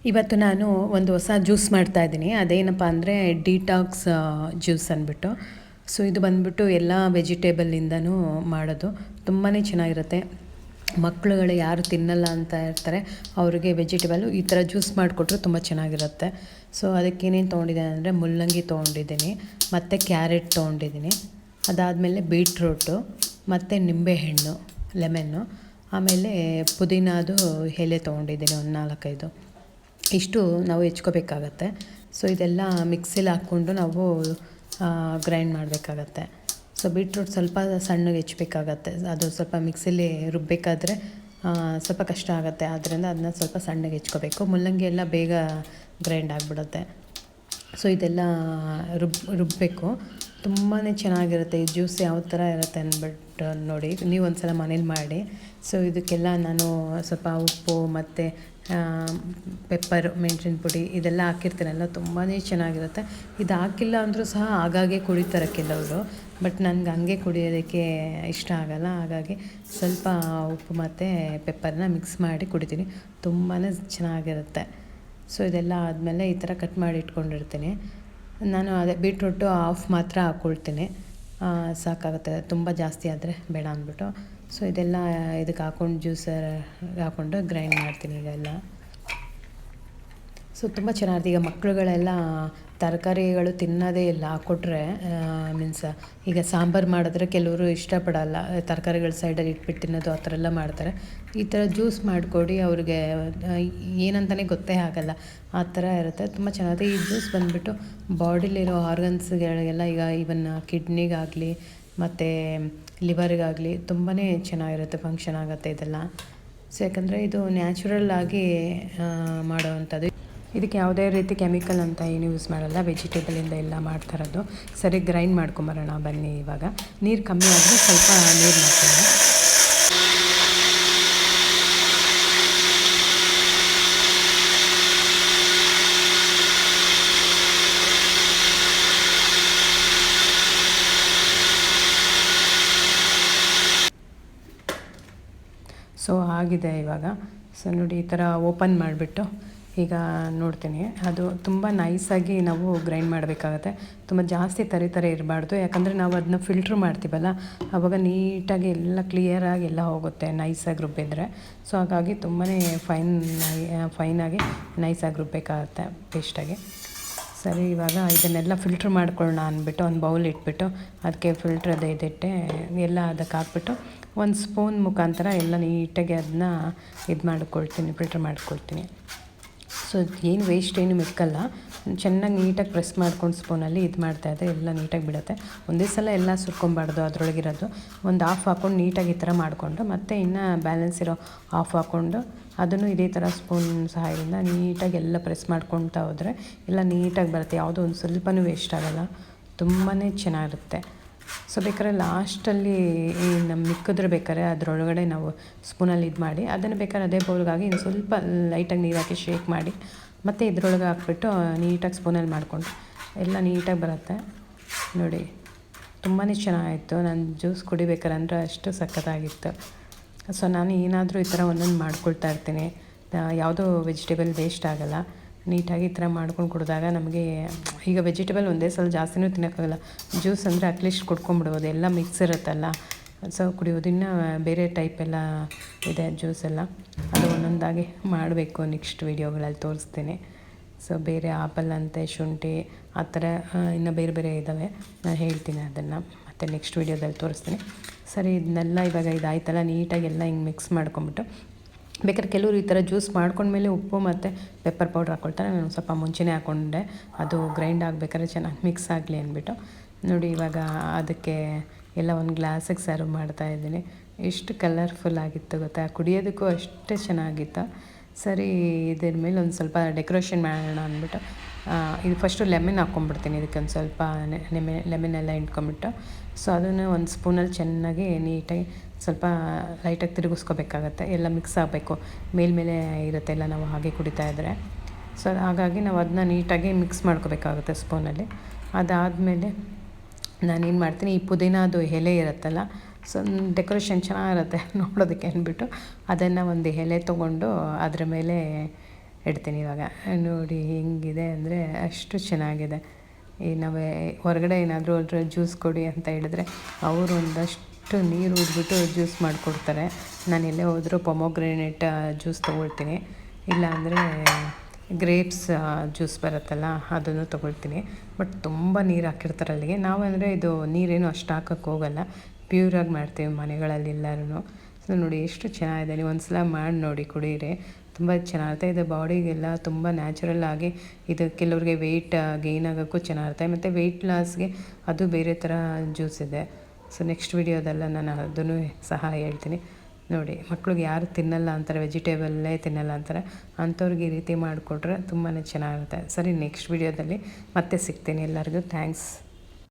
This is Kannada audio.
ಇವತ್ತು ನಾನು ಒಂದು ಹೊಸ ಜ್ಯೂಸ್ ಮಾಡ್ತಾಯಿದ್ದೀನಿ. ಅದೇನಪ್ಪ ಅಂದರೆ ಡಿಟಾಕ್ಸ್ ಜ್ಯೂಸ್ ಅಂದ್ಬಿಟ್ಟು. ಸೊ ಇದು ಬಂದ್ಬಿಟ್ಟು ಎಲ್ಲ ವೆಜಿಟೇಬಲಿಂದನೂ ಮಾಡೋದು. ತುಂಬಾ ಚೆನ್ನಾಗಿರುತ್ತೆ. ಮಕ್ಕಳುಗಳು ಯಾರು ತಿನ್ನಲ್ಲ ಅಂತ ಇರ್ತಾರೆ ಅವ್ರಿಗೆ ವೆಜಿಟೇಬಲು ಈ ಥರ ಜ್ಯೂಸ್ ಮಾಡಿಕೊಟ್ರೆ ತುಂಬ ಚೆನ್ನಾಗಿರುತ್ತೆ. ಸೊ ಅದಕ್ಕೆ ಏನೇನು ತೊಗೊಂಡಿದ್ದೀನಿ ಅಂದರೆ ಮುಲ್ಲಂಗಿ ತೊಗೊಂಡಿದ್ದೀನಿ, ಮತ್ತು ಕ್ಯಾರೆಟ್ ತೊಗೊಂಡಿದ್ದೀನಿ, ಅದಾದಮೇಲೆ ಬೀಟ್ರೂಟು, ಮತ್ತು ನಿಂಬೆಹಣ್ಣು, ಲೆಮನ್ನು, ಆಮೇಲೆ ಪುದೀನದು ಎಲೆ ತೊಗೊಂಡಿದ್ದೀನಿ ಒಂದು 4-5. ಇಷ್ಟು ನಾವು ಹೆಚ್ಕೋಬೇಕಾಗತ್ತೆ. ಸೊ ಇದೆಲ್ಲ ಮಿಕ್ಸಿಲಿ ಹಾಕ್ಕೊಂಡು ನಾವು ಗ್ರೈಂಡ್ ಮಾಡಬೇಕಾಗತ್ತೆ. ಸೊ ಬೀಟ್ರೂಟ್ ಸ್ವಲ್ಪ ಸಣ್ಣಗೆ ಹೆಚ್ಬೇಕಾಗತ್ತೆ. ಅದು ಸ್ವಲ್ಪ ಮಿಕ್ಸಿಲಿ ರುಬ್ಬಬೇಕಾದ್ರೆ ಸ್ವಲ್ಪ ಕಷ್ಟ ಆಗುತ್ತೆ. ಆದ್ದರಿಂದ ಅದನ್ನ ಸ್ವಲ್ಪ ಸಣ್ಣಗೆ ಹೆಚ್ಕೋಬೇಕು. ಮುಲ್ಲಂಗಿ ಎಲ್ಲ ಬೇಗ ಗ್ರೈಂಡ್ ಆಗಿಬಿಡುತ್ತೆ. ಸೊ ಇದೆಲ್ಲ ರುಬ್ಬಬೇಕು. ತುಂಬಾ ಚೆನ್ನಾಗಿರುತ್ತೆ ಈ ಜ್ಯೂಸ್. ಯಾವ ಥರ ಇರುತ್ತೆ ಅಂದ್ಬಿಟ್ಟು ನೋಡಿ, ನೀವು ಒಂದು ಸಲ ಮನೇಲಿ ಮಾಡಿ. ಸೊ ಇದಕ್ಕೆಲ್ಲ ನಾನು ಸ್ವಲ್ಪ ಉಪ್ಪು ಮತ್ತು ಪೆಪ್ಪರು, ಮೆಣಸಿನ ಪುಡಿ ಇದೆಲ್ಲ ಹಾಕಿರ್ತೀನಲ್ಲ, ತುಂಬಾ ಚೆನ್ನಾಗಿರುತ್ತೆ. ಇದು ಹಾಕಿಲ್ಲ ಅಂದರೂ ಸಹ ಆಗಾಗ್ಗೆ ಕುಡಿತಾರೆ ಕೆಲವರು, ಬಟ್ ನನಗೆ ಹಂಗೆ ಕುಡಿಯೋದಕ್ಕೆ ಇಷ್ಟ ಆಗೋಲ್ಲ. ಹಾಗಾಗಿ ಸ್ವಲ್ಪ ಉಪ್ಪು ಮತ್ತು ಪೆಪ್ಪರ್ನ ಮಿಕ್ಸ್ ಮಾಡಿ ಕುಡಿತೀನಿ. ತುಂಬಾ ಚೆನ್ನಾಗಿರುತ್ತೆ. ಸೊ ಇದೆಲ್ಲ ಆದಮೇಲೆ ಈ ಥರ ಕಟ್ ಮಾಡಿ ಇಟ್ಕೊಂಡಿರ್ತೀನಿ. ನಾನು ಅದೇ ಬೀಟ್ರೂಟು ಹಾಫ್ ಮಾತ್ರ ಹಾಕ್ಕೊಳ್ತೀನಿ, ಸಾಕಾಗುತ್ತೆ. ತುಂಬ ಜಾಸ್ತಿ ಆದರೆ ಬೇಡ ಅಂದ್ಬಿಟ್ಟು. ಸೊ ಇದೆಲ್ಲ ಇದಕ್ಕೆ ಹಾಕ್ಕೊಂಡು ಜ್ಯೂಸರ್ ಹಾಕ್ಕೊಂಡು ಗ್ರೈಂಡ್ ಮಾಡ್ತೀನಿ ಇದೆಲ್ಲ. ಸೊ ತುಂಬ ಚೆನ್ನಾಗಿರುತ್ತೆ. ಈಗ ಮಕ್ಕಳುಗಳೆಲ್ಲ ತರಕಾರಿಗಳು ತಿನ್ನೋದೇ ಇಲ್ಲ, ಹಾಕ್ಕೊಟ್ರೆ ಮೀನ್ಸ್ ಈಗ ಸಾಂಬಾರು ಮಾಡಿದ್ರೆ ಕೆಲವರು ಇಷ್ಟಪಡಲ್ಲ, ತರಕಾರಿಗಳ ಸೈಡಲ್ಲಿ ಇಟ್ಬಿಟ್ಟು ತಿನ್ನೋದು ಆ ಥರ ಎಲ್ಲ ಮಾಡ್ತಾರೆ. ಈ ಥರ ಜ್ಯೂಸ್ ಮಾಡಿಕೊಡಿ, ಅವ್ರಿಗೆ ಏನಂತಲೇ ಗೊತ್ತೇ ಆಗಲ್ಲ, ಆ ಥರ ಇರುತ್ತೆ. ತುಂಬ ಚೆನ್ನಾಗಿದೆ. ಈ ಜ್ಯೂಸ್ ಬಂದುಬಿಟ್ಟು ಬಾಡಿಲಿರೋ ಆರ್ಗನ್ಸ್ಗಳಿಗೆಲ್ಲ, ಈಗ ಇವನ್ ಕಿಡ್ನಿಗಾಗಲಿ ಮತ್ತು ಲಿವರಿಗಾಗಲಿ ತುಂಬಾ ಚೆನ್ನಾಗಿರುತ್ತೆ, ಫಂಕ್ಷನ್ ಆಗುತ್ತೆ ಇದೆಲ್ಲ. ಸೊ ಯಾಕಂದರೆ ಇದು ನ್ಯಾಚುರಲ್ ಆಗಿ ಮಾಡೋವಂಥದ್ದು. ಇದಕ್ಕೆ ಯಾವುದೇ ರೀತಿ ಕೆಮಿಕಲ್ ಅಂತ ಏನು ಯೂಸ್ ಮಾಡಲ್ಲ, ವೆಜಿಟೇಬಲಿಂದ ಎಲ್ಲ ಮಾಡ್ತಾರದು. ಸರಿ, ಗ್ರೈಂಡ್ ಮಾಡ್ಕೊಂಬರೋಣ ಬನ್ನಿ. ಇವಾಗ ನೀರು ಕಮ್ಮಿ ಆದರೆ ಸ್ವಲ್ಪ ನೀರು ಮಾಡ್ಕೊಳ್ಳೋಣ. ಸೊ ಆಗಿದೆ ಇವಾಗ. ಸೊ ನೋಡಿ, ಈ ಥರ ಓಪನ್ ಮಾಡಿಬಿಟ್ಟು ಈಗ ನೋಡ್ತೀನಿ. ಅದು ತುಂಬ ನೈಸಾಗಿ ನಾವು ಗ್ರೈಂಡ್ ಮಾಡಬೇಕಾಗತ್ತೆ. ತುಂಬ ಜಾಸ್ತಿ ತರಿ ಇರಬಾರ್ದು, ಯಾಕಂದರೆ ನಾವು ಅದನ್ನ ಫಿಲ್ಟ್ರ್ ಮಾಡ್ತೀವಲ್ಲ, ಆವಾಗ ನೀಟಾಗಿ ಎಲ್ಲ ಕ್ಲಿಯರಾಗಿ ಎಲ್ಲ ಹೋಗುತ್ತೆ ನೈಸಾಗಿ ರುಬ್ಬಿದ್ರೆ. ಸೊ ಹಾಗಾಗಿ ತುಂಬಾ ಫೈನಾಗಿ ನೈಸಾಗಿ ರುಬ್ಬಬೇಕಾಗತ್ತೆ ಪೇಸ್ಟಾಗಿ. ಸರಿ, ಇವಾಗ ಇದನ್ನೆಲ್ಲ ಫಿಲ್ಟ್ರ್ ಮಾಡ್ಕೊಳ್ಳೋಣ ಅಂದ್ಬಿಟ್ಟು ಒಂದು ಬೌಲ್ ಇಟ್ಬಿಟ್ಟು ಅದಕ್ಕೆ ಫಿಲ್ಟ್ರ್ ಇದಿಟ್ಟೆ ಎಲ್ಲ ಅದಕ್ಕೆ ಹಾಕ್ಬಿಟ್ಟು ಒಂದು ಸ್ಪೂನ್ ಮುಖಾಂತರ ಎಲ್ಲ ನೀಟಾಗಿ ಅದನ್ನ ಫಿಲ್ಟ್ರ್ ಮಾಡ್ಕೊಳ್ತೀನಿ. ಸೊ ಏನು ವೇಸ್ಟ್ ಏನು ಮಿಕ್ಕಲ್ಲ. ಚೆನ್ನಾಗಿ ನೀಟಾಗಿ ಪ್ರೆಸ್ ಮಾಡ್ಕೊಂಡು ಸ್ಪೂನಲ್ಲಿ ಇದು ಮಾಡ್ತಾಯಿದ್ರೆ ಎಲ್ಲ ನೀಟಾಗಿ ಬಿಡುತ್ತೆ. ಒಂದೇ ಸಲ ಎಲ್ಲ ಸುರ್ಕೊಬಾರ್ದು, ಅದರೊಳಗಿರೋದು ಒಂದು ಹಾಫ್ ಹಾಕ್ಕೊಂಡು ನೀಟಾಗಿ ಈ ಥರ ಮಾಡಿಕೊಂಡು ಮತ್ತೆ ಇನ್ನು ಬ್ಯಾಲೆನ್ಸ್ ಇರೋ ಹಾಫ್ ಹಾಕ್ಕೊಂಡು ಅದನ್ನು ಇದೇ ಥರ ಸ್ಪೂನ್ ಸಹಾಯದಿಂದ ನೀಟಾಗಿ ಎಲ್ಲ ಪ್ರೆಸ್ ಮಾಡ್ಕೊಳ್ತಾ ಹೋದರೆ ಎಲ್ಲ ನೀಟಾಗಿ ಬರುತ್ತೆ. ಯಾವುದೋ ಒಂದು ಸ್ವಲ್ಪನೂ ವೇಸ್ಟ್ ಆಗೋಲ್ಲ, ತುಂಬಾ ಚೆನ್ನಾಗಿರುತ್ತೆ. ಸೊ ಬೇಕಾದ್ರೆ ಲಾಸ್ಟಲ್ಲಿ ಈ ನಮ್ಮ ಮಿಕ್ಕಿದ್ರೆ ಬೇಕಾದ್ರೆ ಅದರೊಳಗಡೆ ನಾವು ಸ್ಪೂನಲ್ಲಿ ಇದು ಮಾಡಿ ಅದನ್ನು ಬೇಕಾದ್ರೆ ಅದೇ ಬೌಲ್ಗಾಗಿ ಇನ್ನು ಸ್ವಲ್ಪ ಲೈಟಾಗಿ ನೀರು ಹಾಕಿ ಶೇಕ್ ಮಾಡಿ ಮತ್ತು ಇದ್ರೊಳಗೆ ಹಾಕ್ಬಿಟ್ಟು ನೀಟಾಗಿ ಸ್ಪೂನಲ್ಲಿ ಮಾಡಿಕೊಂಡು ಎಲ್ಲ ನೀಟಾಗಿ ಬರುತ್ತೆ. ನೋಡಿ, ತುಂಬಾ ಚೆನ್ನಾಗಿತ್ತು. ನಾನು ಜ್ಯೂಸ್ ಕುಡಿಬೇಕಾದ್ರೆ ಅಷ್ಟು ಸಖತ್ತಾಗಿತ್ತು. ಸೊ ನಾನು ಏನಾದರೂ ಈ ಥರ ಒಂದೊಂದು ಮಾಡ್ಕೊಳ್ತಾ ಇರ್ತೀನಿ. ಯಾವುದೋ ವೆಜಿಟೇಬಲ್ ವೇಸ್ಟ್ ಆಗೋಲ್ಲ. ನೀಟಾಗಿ ಈ ಥರ ಮಾಡ್ಕೊಂಡು ಕುಡಿದಾಗ ನಮಗೆ ಈಗ ವೆಜಿಟೇಬಲ್ ಒಂದೇ ಸಲ ಜಾಸ್ತಿನೂ ತಿನ್ನೋಕ್ಕಾಗಲ್ಲ. ಜ್ಯೂಸ್ ಅಂದರೆ ಅಟ್ಲೀಸ್ಟ್ ಕುಡ್ಕೊಂಬಿಡ್ಬೋದು, ಎಲ್ಲ ಮಿಕ್ಸ್ ಇರುತ್ತಲ್ಲ. ಸೊ ಕುಡಿಯೋದು. ಇನ್ನು ಬೇರೆ ಟೈಪೆಲ್ಲ ಇದೆ ಜ್ಯೂಸೆಲ್ಲ, ಅದು ಒಂದೊಂದಾಗಿ ಮಾಡಬೇಕು. ನೆಕ್ಸ್ಟ್ ವೀಡಿಯೋಗಳಲ್ಲಿ ತೋರಿಸ್ತೀನಿ. ಸೊ ಬೇರೆ ಆಪಲ್ ಅಂತೆ, ಶುಂಠಿ, ಆ ಥರ ಇನ್ನು ಬೇರೆ ಬೇರೆ ಇದ್ದಾವೆ, ನಾನು ಹೇಳ್ತೀನಿ ಅದನ್ನು ಮತ್ತು ನೆಕ್ಸ್ಟ್ ವೀಡಿಯೋದಲ್ಲಿ ತೋರಿಸ್ತೀನಿ. ಸರಿ, ಇದನ್ನೆಲ್ಲ ಇವಾಗ ಇದಾಯ್ತಲ್ಲ, ನೀಟಾಗಿ ಎಲ್ಲ ಹಿಂಗೆ ಮಿಕ್ಸ್ ಮಾಡ್ಕೊಂಬಿಟ್ಟು ಬೇಕಾದ್ರೆ ಕೆಲವರು ಈ ಥರ ಜ್ಯೂಸ್ ಮಾಡ್ಕೊಂಡ್ಮೇಲೆ ಉಪ್ಪು ಮತ್ತು ಪೆಪ್ಪರ್ ಪೌಡ್ರ್ ಹಾಕ್ಕೊಳ್ತಾರೆ. ನಾನು ಸ್ವಲ್ಪ ಮುಂಚೆನೇ ಹಾಕ್ಕೊಂಡೆ, ಅದು ಗ್ರೈಂಡ್ ಆಗಬೇಕಾದ್ರೆ ಚೆನ್ನಾಗಿ ಮಿಕ್ಸ್ ಆಗಲಿ ಅಂದ್ಬಿಟ್ಟು. ನೋಡಿ, ಇವಾಗ ಅದಕ್ಕೆ ಎಲ್ಲ ಒಂದು ಗ್ಲಾಸಿಗೆ ಸರ್ವ್ ಮಾಡ್ತಾಯಿದ್ದೀನಿ. ಎಷ್ಟು ಕಲರ್ಫುಲ್ ಆಗಿತ್ತು ಗೊತ್ತಾ, ಕುಡಿಯೋದಕ್ಕೂ ಅಷ್ಟೇ ಚೆನ್ನಾಗಿತ್ತು. ಸರಿ, ಇದ್ರ ಮೇಲೆ ಒಂದು ಸ್ವಲ್ಪ ಡೆಕೋರೇಷನ್ ಮಾಡೋಣ ಅಂದ್ಬಿಟ್ಟು ಇದು ಫಸ್ಟು ಲೆಮನ್ ಹಾಕ್ಕೊಂಬಿಡ್ತೀನಿ. ಇದಕ್ಕೆ ಒಂದು ಸ್ವಲ್ಪ ಲೆಮನೆಲ್ಲ ಹಿಂಡ್ಕೊಂಬಿಟ್ಟು ಸೊ ಅದನ್ನು ಒಂದು ಸ್ಪೂನಲ್ಲಿ ಚೆನ್ನಾಗಿ ನೀಟಾಗಿ ಸ್ವಲ್ಪ ಲೈಟಾಗಿ ತಿರುಗಿಸ್ಕೋಬೇಕಾಗತ್ತೆ. ಎಲ್ಲ ಮಿಕ್ಸ್ ಆಗಬೇಕು, ಮೇಲ್ಮೇಲೆ ಇರುತ್ತೆ ಎಲ್ಲ ನಾವು ಹಾಗೆ ಕುಡಿತಾ ಇದ್ದರೆ. ಸೊ ಹಾಗಾಗಿ ನಾವು ಅದನ್ನ ನೀಟಾಗಿ ಮಿಕ್ಸ್ ಮಾಡ್ಕೋಬೇಕಾಗುತ್ತೆ ಸ್ಪೂನಲ್ಲಿ. ಅದಾದಮೇಲೆ ನಾನೇನು ಮಾಡ್ತೀನಿ, ಈ ಪುದೀನದು ಎಲೆ ಇರುತ್ತಲ್ಲ, ಸೊ ಡೆಕೋರೇಷನ್ ಚೆನ್ನಾಗಿರುತ್ತೆ ನೋಡೋದಕ್ಕೆ ಅಂದ್ಬಿಟ್ಟು ಅದನ್ನು ಒಂದು ಎಲೆ ತೊಗೊಂಡು ಅದ್ರ ಮೇಲೆ ಇಡ್ತೀನಿ ಇವಾಗ. ನೋಡಿ ಹೆಂಗಿದೆ ಅಂದರೆ ಅಷ್ಟು ಚೆನ್ನಾಗಿದೆ. ಈ ನಾವು ಹೊರಗಡೆ ಏನಾದರೂ ಜ್ಯೂಸ್ ಕೊಡಿ ಅಂತ ಹೇಳಿದ್ರೆ ಅವರು ಒಂದಷ್ಟು ನೀರು ಉಡ್ಬಿಟ್ಟು ಜ್ಯೂಸ್ ಮಾಡಿಕೊಡ್ತಾರೆ. ನಾನು ಎಲ್ಲೇ ಹೋದರೂ ಪೊಮೊಗ್ರೆನೇಟ್ ಜ್ಯೂಸ್ ತೊಗೊಳ್ತೀನಿ, ಇಲ್ಲಾಂದರೆ ಗ್ರೇಪ್ಸ್ ಜ್ಯೂಸ್ ಬರುತ್ತಲ್ಲ ಅದನ್ನು ತೊಗೊಳ್ತೀನಿ. ಬಟ್ ತುಂಬ ನೀರು ಹಾಕಿರ್ತಾರೆ ಅಲ್ಲಿಗೆ. ನಾವು ಅಂದರೆ ಇದು ನೀರೇನು ಅಷ್ಟು ಹಾಕೋಕ್ಕೆ ಹೋಗಲ್ಲ, ಪ್ಯೂರಾಗಿ ಮಾಡ್ತೀವಿ ಮನೆಗಳಲ್ಲಿ ಎಲ್ಲರೂ. ಸೊ ನೋಡಿ ಎಷ್ಟು ಚೆನ್ನಾಗಿದೆ, ನೀವು ಒಂದು ಸಲ ಮಾಡಿ ನೋಡಿ ಕುಡೀರಿ, ತುಂಬ ಚೆನ್ನಾಗಿರುತ್ತೆ. ಇದು ಬಾಡಿಗೆಲ್ಲ ತುಂಬ ನ್ಯಾಚುರಲ್ ಆಗಿ, ಇದು ಕೆಲವ್ರಿಗೆ ವೆಯ್ಟ್ ಗೇನ್ ಆಗೋಕ್ಕೂ ಚೆನ್ನಾಗಿರುತ್ತೆ, ಮತ್ತು ವೆಯ್ಟ್ ಲಾಸ್ಗೆ ಅದು ಬೇರೆ ಥರ ಜ್ಯೂಸ್ ಇದೆ. ಸೊ ನೆಕ್ಸ್ಟ್ ವಿಡಿಯೋದೆಲ್ಲ ನಾನು ಅದನ್ನು ಸಹ ಹೇಳ್ತೀನಿ. ನೋಡಿ ಮಕ್ಳಿಗೆ ಯಾರು ತಿನ್ನಲ್ಲ ಅಂತಾರೆ, ವೆಜಿಟೇಬಲ್ಲೇ ತಿನ್ನಲ್ಲ ಅಂತಾರೆ, ಅಂಥವ್ರಿಗೆ ಈ ರೀತಿ ಮಾಡಿಕೊಟ್ರೆ ತುಂಬಾ ಚೆನ್ನಾಗಿರುತ್ತೆ. ಸರಿ, ನೆಕ್ಸ್ಟ್ ವಿಡಿಯೋದಲ್ಲಿ ಮತ್ತೆ ಸಿಗ್ತೀನಿ. ಎಲ್ಲರಿಗೂ ಥ್ಯಾಂಕ್ಸ್.